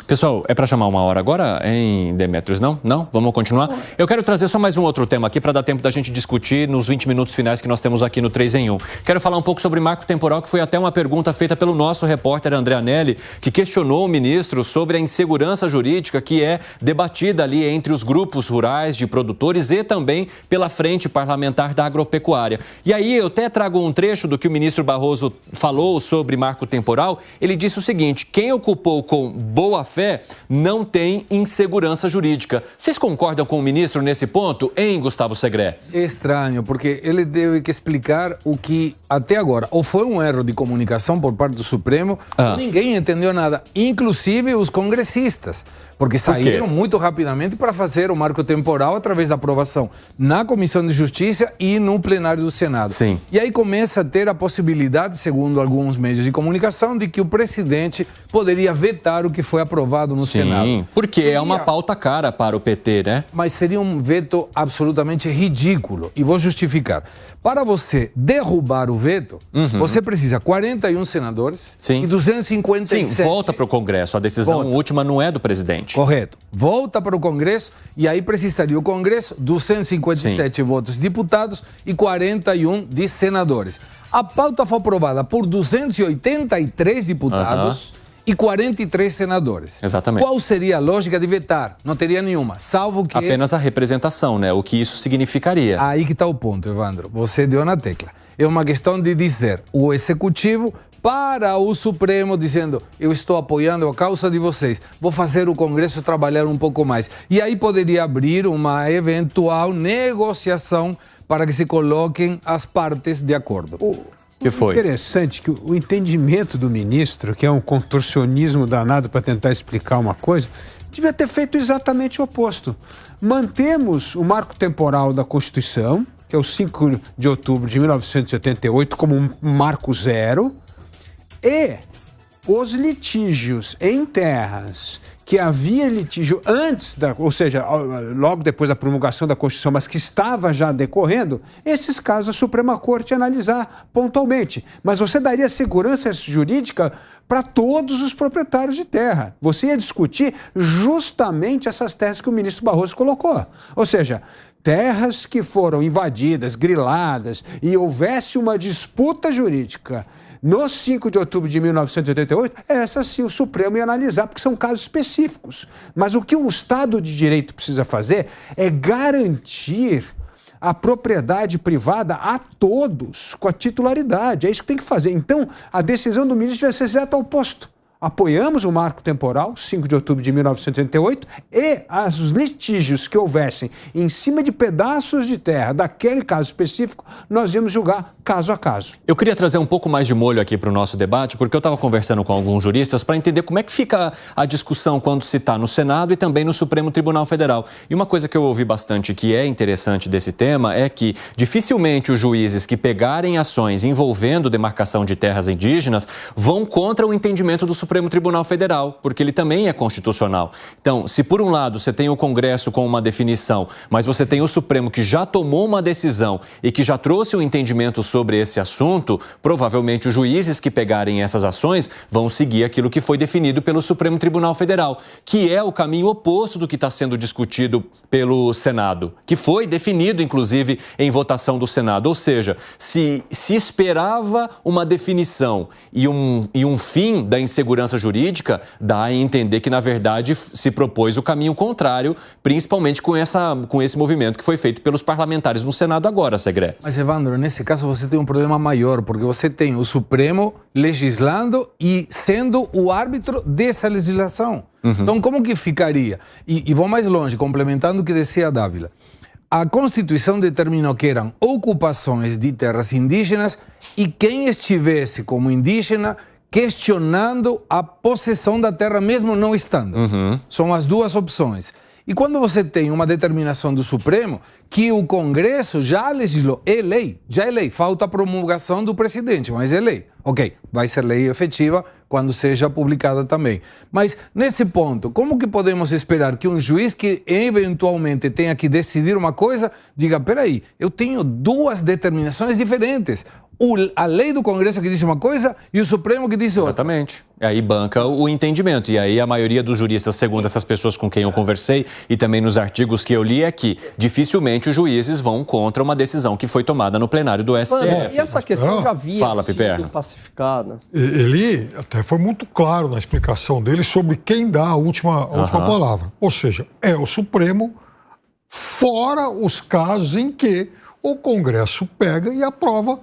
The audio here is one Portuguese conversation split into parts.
Pessoal, é para chamar uma hora agora, hein, Demetrios? Não? Não? Vamos continuar? Eu quero trazer só mais um outro tema aqui para dar tempo da gente discutir nos 20 minutos finais que nós temos aqui no 3 em 1. Quero falar um pouco sobre marco temporal, que foi até uma pergunta feita pelo nosso repórter André Anelli, que questionou o ministro sobre a insegurança jurídica que é debatida ali entre os grupos rurais de produtores e também pela frente parlamentar da agropecuária. E aí eu até trago um trecho do que o ministro Barroso falou sobre marco temporal. Ele disse o seguinte: quem ocupou com boa fé não tem insegurança jurídica. Vocês concordam com o ministro nesse ponto, hein, Gustavo Segré? É estranho, porque ele teve que explicar o que até agora ou foi um erro de comunicação por parte do Supremo, ou ninguém entendeu nada, inclusive os congressistas, porque saíram muito rapidamente para fazer o marco temporal através da aprovação na Comissão de Justiça e no plenário do Senado. Sim. E aí começa a ter a possibilidade, segundo alguns meios de comunicação, de que o presidente poderia vetar o que foi aprovado no Senado. Sim, porque é uma pauta cara para o PT, né? Mas seria um veto absolutamente ridículo. E vou justificar. Para você derrubar o veto, você precisa 41 senadores e 257... Sim, volta para o Congresso. A decisão última não é do presidente. Correto. Volta para o Congresso e aí precisaria o Congresso 257 votos de deputados e 41 de senadores. A pauta foi aprovada por 283 deputados e 43 senadores. Exatamente. Qual seria a lógica de vetar? Não teria nenhuma, salvo que... Apenas a representação, né? O que isso significaria. Aí que está o ponto, Evandro. Você deu na tecla. É uma questão de dizer o Executivo para o Supremo, dizendo: eu estou apoiando a causa de vocês, vou fazer o Congresso trabalhar um pouco mais. E aí poderia abrir uma eventual negociação para que se coloquem as partes de acordo. Que foi? Interessante que o entendimento do ministro, que é um contorcionismo danado para tentar explicar uma coisa, devia ter feito exatamente o oposto. Mantemos o marco temporal da Constituição, que é o 5 de outubro de 1988, como um marco zero, e os litígios em terras que havia litígio antes, ou seja, logo depois da promulgação da Constituição, mas que estava já decorrendo, esses casos a Suprema Corte ia analisar pontualmente. Mas você daria segurança jurídica para todos os proprietários de terra. Você ia discutir justamente essas terras que o ministro Barroso colocou. Ou seja, terras que foram invadidas, griladas, e houvesse uma disputa jurídica no 5 de outubro de 1988, essa sim o Supremo ia analisar, porque são casos específicos. Mas o que o Estado de Direito precisa fazer é garantir a propriedade privada a todos, com a titularidade. É isso que tem que fazer. Então, a decisão do ministro vai ser exata ao oposto. Apoiamos o marco temporal, 5 de outubro de 1988, e os litígios que houvessem em cima de pedaços de terra daquele caso específico, nós íamos julgar caso a caso. Eu queria trazer um pouco mais de molho aqui para o nosso debate, porque eu estava conversando com alguns juristas para entender como é que fica a discussão quando se está no Senado e também no Supremo Tribunal Federal. E uma coisa que eu ouvi bastante que é interessante desse tema é que dificilmente os juízes que pegarem ações envolvendo demarcação de terras indígenas vão contra o entendimento do Supremo Tribunal Federal, porque ele também é constitucional. Então, se por um lado você tem o Congresso com uma definição, mas você tem o Supremo que já tomou uma decisão e que já trouxe um entendimento sobre esse assunto, provavelmente os juízes que pegarem essas ações vão seguir aquilo que foi definido pelo Supremo Tribunal Federal, que é o caminho oposto do que está sendo discutido pelo Senado, que foi definido, inclusive, em votação do Senado. Ou seja, se esperava uma definição e um fim da insegurança jurídica, dá a entender que, na verdade, se propôs o caminho contrário, principalmente com esse movimento que foi feito pelos parlamentares no Senado agora, Segré. Mas, Evandro, nesse caso você tem um problema maior, porque você tem o Supremo legislando e sendo o árbitro dessa legislação. Então, como que ficaria? E vou mais longe, complementando o que dizia a Dávila. A Constituição determinou que eram ocupações de terras indígenas e quem estivesse como indígena questionando a possessão da terra mesmo não estando. São as duas opções. E quando você tem uma determinação do Supremo que o Congresso já legislou, já é lei, falta a promulgação do presidente, mas é lei. Ok, vai ser lei efetiva quando seja publicada também. Mas, nesse ponto, como que podemos esperar que um juiz que eventualmente tenha que decidir uma coisa, diga, peraí, eu tenho duas determinações diferentes. a lei do Congresso que diz uma coisa e o Supremo que diz outra. Exatamente. E aí banca o entendimento. E aí a maioria dos juristas, segundo essas pessoas com quem eu conversei e também nos artigos que eu li, é que dificilmente os juízes vão contra uma decisão que foi tomada no plenário do STF. E essa questão já havia sido pacificada? Ele até foi muito claro na explicação dele sobre quem dá a última palavra. Ou seja, é o Supremo, fora os casos em que o Congresso pega e aprova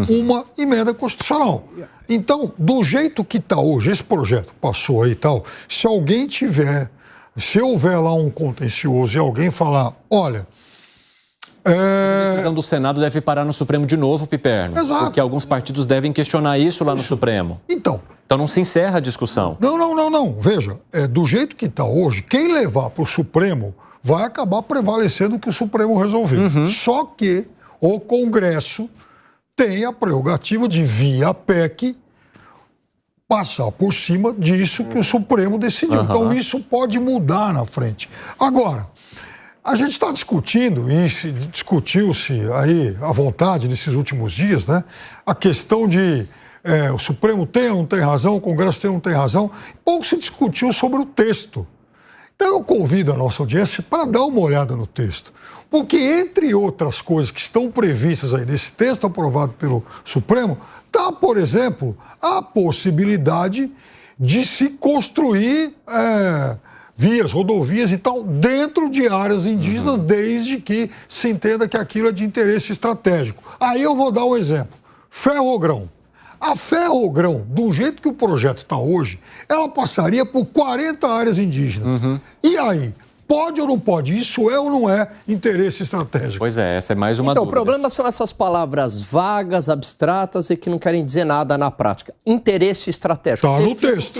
uma emenda constitucional. Então, do jeito que está hoje, esse projeto passou aí e tal, se alguém tiver, se houver lá um contencioso e alguém falar, olha... A decisão do Senado deve parar no Supremo de novo, Piperno. Exato. Porque alguns partidos devem questionar isso lá no Supremo. Então não se encerra a discussão. Não. Veja, do jeito que está hoje, quem levar para o Supremo vai acabar prevalecendo o que o Supremo resolveu. Só que o Congresso tem a prerrogativa de, via PEC, passar por cima disso que o Supremo decidiu. Então, isso pode mudar na frente. Agora, a gente está discutindo, e discutiu-se aí à vontade nesses últimos dias, né, a questão de o Supremo tem ou não tem razão, o Congresso tem ou não tem razão. Pouco se discutiu sobre o texto. Então, eu convido a nossa audiência para dar uma olhada no texto. Porque, entre outras coisas que estão previstas aí nesse texto aprovado pelo Supremo, está, por exemplo, a possibilidade de se construir vias, rodovias e tal, dentro de áreas indígenas, desde que se entenda que aquilo é de interesse estratégico. Aí eu vou dar um exemplo. Ferrogrão. A Ferrogrão, do jeito que o projeto está hoje, ela passaria por 40 áreas indígenas. E aí? Pode ou não pode? Isso é ou não é interesse estratégico? Pois é, essa é mais uma dúvida. Então, o problema são essas palavras vagas, abstratas e que não querem dizer nada na prática. Interesse estratégico. Está no texto.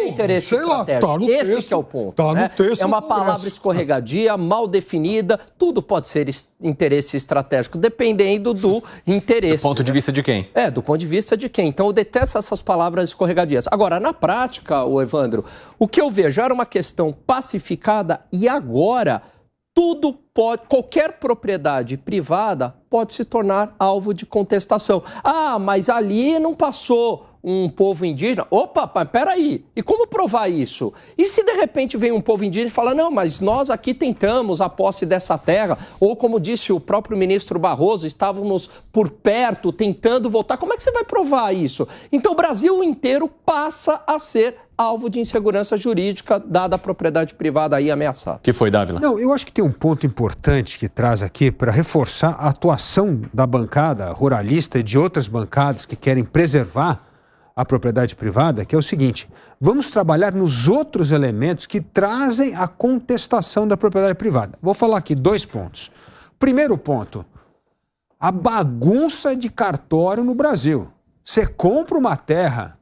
Interesse estratégico. Está no texto. Esse que é o ponto. Está no texto. É uma palavra escorregadia, mal definida. Tudo pode ser interesse estratégico, dependendo do interesse. Do ponto de vista de quem? Do ponto de vista de quem. Então, eu detesto essas palavras escorregadias. Agora, na prática, Evandro, o que eu vejo era uma questão pacificada e agora tudo pode, qualquer propriedade privada pode se tornar alvo de contestação. Ah, mas ali não passou um povo indígena. Opa, mas peraí, e como provar isso? E se de repente vem um povo indígena e fala, não, mas nós aqui tentamos a posse dessa terra, ou como disse o próprio ministro Barroso, estávamos por perto tentando voltar, como é que você vai provar isso? Então o Brasil inteiro passa a ser alvo de insegurança jurídica, dada a propriedade privada aí ameaçada. Que foi, Dávila? Não, eu acho que tem um ponto importante que traz aqui para reforçar a atuação da bancada ruralista e de outras bancadas que querem preservar a propriedade privada, que é o seguinte: vamos trabalhar nos outros elementos que trazem a contestação da propriedade privada. Vou falar aqui 2 pontos. Primeiro ponto, a bagunça de cartório no Brasil. Você compra uma terra,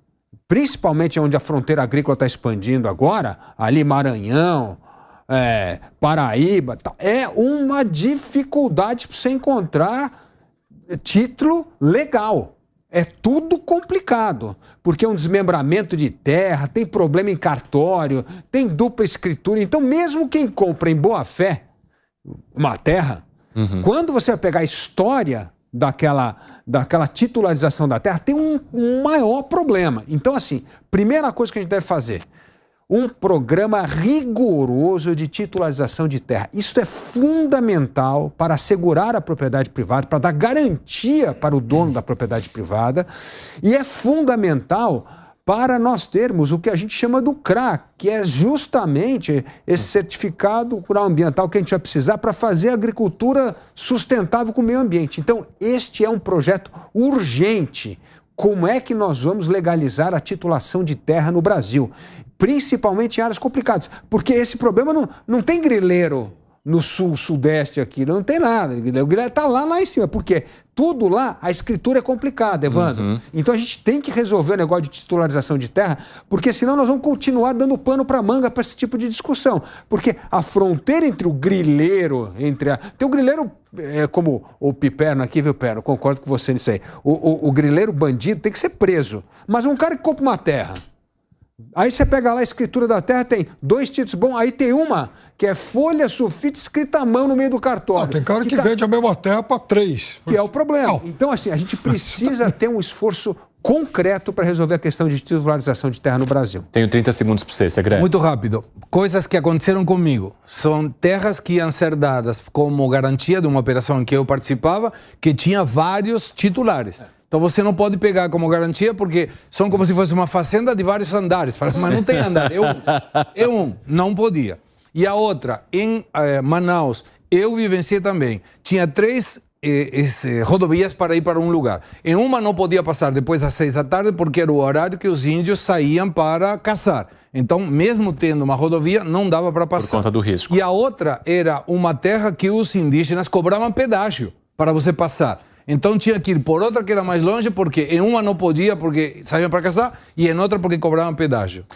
principalmente onde a fronteira agrícola está expandindo agora, ali Maranhão, Paraíba, é uma dificuldade para você encontrar título legal. É tudo complicado, porque é um desmembramento de terra, tem problema em cartório, tem dupla escritura. Então, mesmo quem compra em boa fé uma terra, quando você vai pegar a história daquela titularização da terra, tem um maior problema. Então, assim, primeira coisa que a gente deve fazer, um programa rigoroso de titularização de terra. Isso é fundamental para assegurar a propriedade privada, para dar garantia para o dono da propriedade privada, e é fundamental para nós termos o que a gente chama do CRA, que é justamente esse certificado rural ambiental que a gente vai precisar para fazer agricultura sustentável com o meio ambiente. Então, este é um projeto urgente. Como é que nós vamos legalizar a titulação de terra no Brasil? Principalmente em áreas complicadas, porque esse problema não tem grileiro no sul-sudeste aqui, não tem nada. O grileiro está lá em cima, porque tudo lá, a escritura é complicada, Evandro. Então a gente tem que resolver o negócio de titularização de terra, porque senão nós vamos continuar dando pano para manga para esse tipo de discussão. Porque a fronteira entre o grileiro, tem o grileiro, como o Piperno aqui, viu, Piperno? Concordo com você nisso aí. O grileiro bandido tem que ser preso. Mas um cara que compra uma terra, Aí você pega lá a escritura da terra, tem 2 títulos bons, aí tem uma que é folha, sulfite, escrita à mão no meio do cartório. Tem cara que vende a mesma terra para 3. Que é o problema. Então, assim, a gente precisa ter um esforço concreto para resolver a questão de titularização de terra no Brasil. Tenho 30 segundos para você, Segré. Muito rápido. Coisas que aconteceram comigo. São terras que iam ser dadas como garantia de uma operação em que eu participava, que tinha vários titulares. Então você não pode pegar como garantia porque são como se fosse uma fazenda de vários andares. Fala, mas não tem andar, é um. Não podia. E a outra, em Manaus, eu vivenciei também. Tinha 3 rodovias para ir para um lugar. Em uma não podia passar depois das 6 da tarde porque era o horário que os índios saíam para caçar. Então, mesmo tendo uma rodovia, não dava para passar. Por conta do risco. E a outra era uma terra que os indígenas cobravam pedágio para você passar. Então tinha que ir por outra que era mais longe, porque em uma não podia porque saíam para caçar e em outra porque cobravam pedágio.